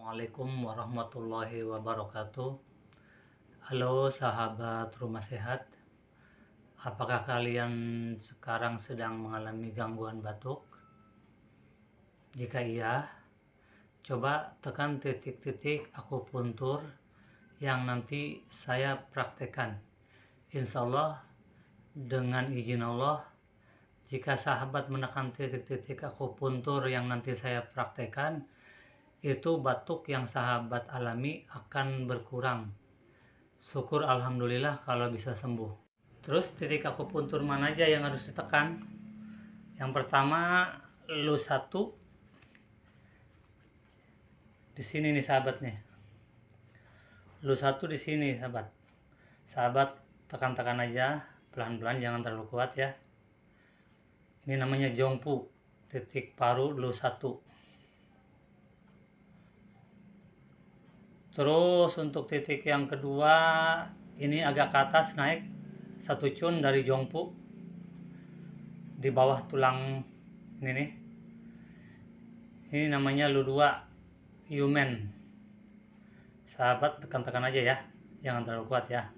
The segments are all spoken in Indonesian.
Assalamualaikum warahmatullahi wabarakatuh. Halo sahabat rumah sehat. Apakah kalian sekarang sedang mengalami gangguan batuk? Jika iya, coba tekan titik-titik akupuntur yang nanti saya praktekkan. Insya Allah, dengan izin Allah, jika sahabat menekan titik-titik akupuntur yang nanti saya praktekkan, itu batuk yang sahabat alami akan berkurang. Syukur alhamdulillah kalau bisa sembuh. Terus titik akupuntur mana aja yang harus ditekan? Yang pertama, LU1 di sini nih sahabat nih. LU1 di sini sahabat. Sahabat tekan-tekan aja pelan-pelan, jangan terlalu kuat ya. Ini namanya jongpu, titik paru LU1. Terus untuk titik yang kedua, ini agak ke atas naik 1 cun dari jongpu, di bawah tulang ini nih. Ini namanya LU2, Yumen. Sahabat tekan-tekan aja ya, jangan terlalu kuat ya.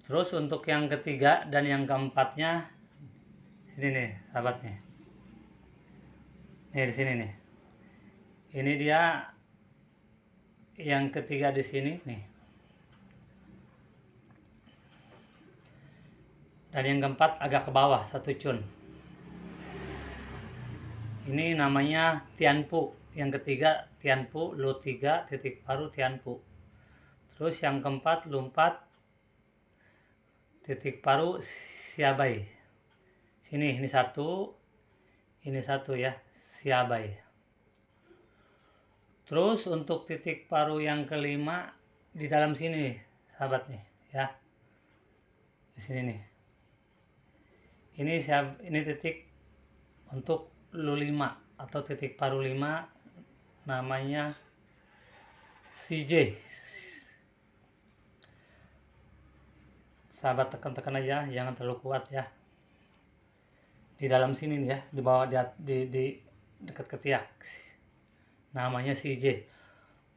Terus untuk yang ketiga dan yang keempatnya, sini nih sahabat nih. Nih di sini nih. Ini dia yang ketiga di sini nih. Dan yang keempat agak ke bawah 1 cun. Ini namanya Tianpu. Yang ketiga Tianpu, LU3 titik paru Tianpu. Terus yang keempat LU4 titik paru Xiabai. Sini, ini satu ya, Xiabai. Terus untuk titik paru yang kelima di dalam sini, sahabat nih, ya. Di sini nih. Ini titik untuk LU5 atau titik paru 5, namanya CJ. Sahabat tekan-tekan aja, jangan terlalu kuat ya. Di dalam sini nih ya, di bawah di dekat ketiak. Namanya CJ.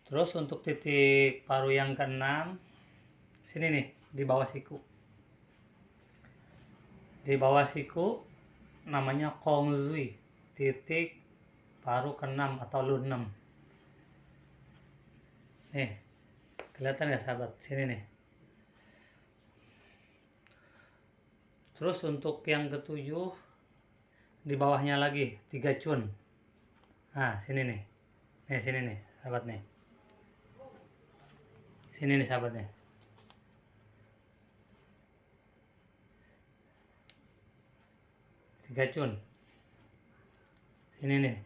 Terus untuk titik paru yang keenam, sini nih, di bawah siku. Di bawah siku namanya Kongzui, titik paru ke-6 atau LU6. Nih, kelihatan ya sahabat? Sini nih. Terus untuk yang ketujuh, di bawahnya lagi 3 cun. Nah, sini nih. Nih, sini nih, sahabat nih. Sini nih sahabat nih. Tiga cun. Sini nih.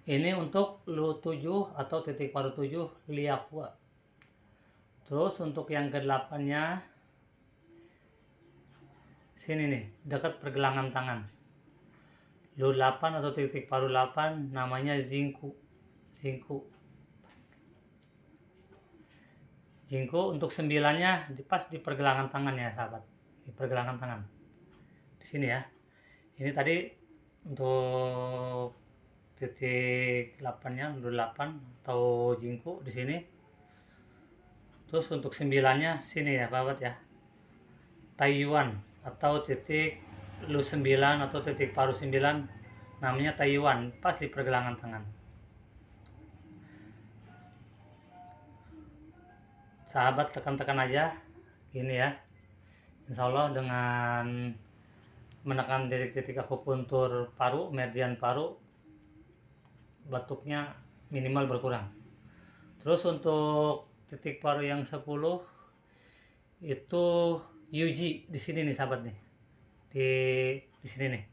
Ini untuk LU7 atau titik paru 7 Liaqwa. Terus untuk yang ke-8-nya, sini nih, dekat pergelangan tangan. LU8 atau titik paru 8 namanya Zingku. Zingku untuk 9-nya pas di pergelangan tangan ya sahabat. Di pergelangan tangan. Di sini ya. Ini tadi untuk titik 8-nya LU8 atau Zingku di sini. Terus untuk 9-nya sini ya sahabat ya. Taiyuan atau titik LU9 atau titik paru 9 namanya Taiyuan, pas di pergelangan tangan. Sahabat tekan-tekan aja gini ya. Insya Allah dengan menekan titik-titik akupuntur paru, meridian paru, batuknya minimal berkurang. Terus untuk titik paru yang 10 itu Yuji di sini nih sahabat nih. Di sini nih.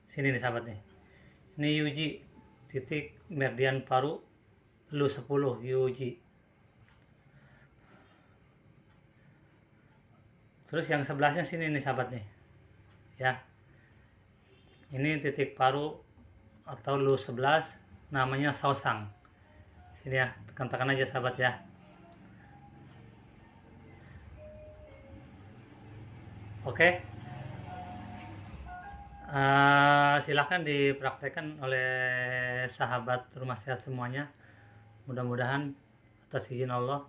Sini nih sahabat nih. Ini Yuji, titik meridian paru LU10 Yuji. Terus yang sebelahnya sini nih sahabat nih. Ya. Ini titik paru atau LU11 namanya Saosang. Sini ya, tekan-tekan aja sahabat ya. Oke. Silahkan dipraktekkan oleh sahabat Rumah Sehat semuanya. Mudah-mudahan atas izin Allah,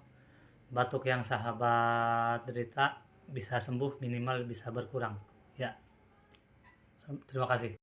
batuk yang sahabat derita bisa sembuh, minimal bisa berkurang. Ya, terima kasih.